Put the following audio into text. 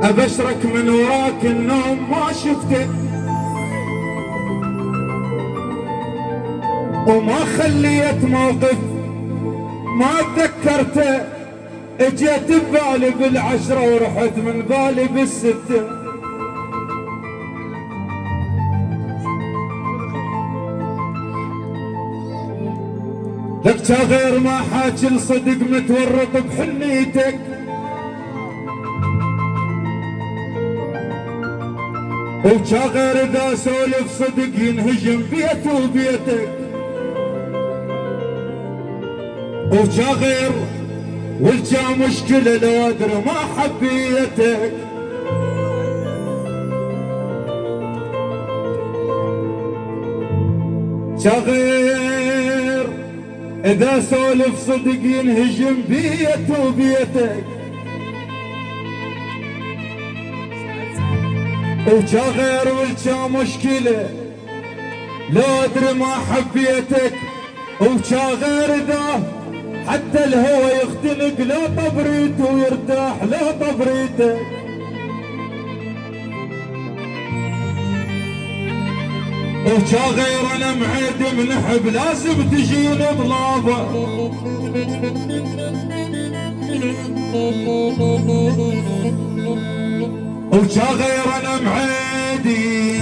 ابشرك من وراك النوم ما شفته وما خليت موقف ما تذكرته، اجيت ببالي بالعشرة ورحت من بالي بالستة. لك غير ما حاكي الصدق متورط بحنيتك، وجا غير اذا سولف صدق ينهجم بيت وبيتك، وجا غير والجا مشكلة لو ادري ما حبيتك. جا غير اذا سولف صدق ينهجم بيت وبيتك، وجا غير والجا مشكلة لو ادري ما حبيتك، وجا غير اذا حتى الهوى يختنق لا طبريته ويرتاح لا طبريته. وجا غير انا معيد منحب لازم تجيني ضلابه، وجا غير انا معيدي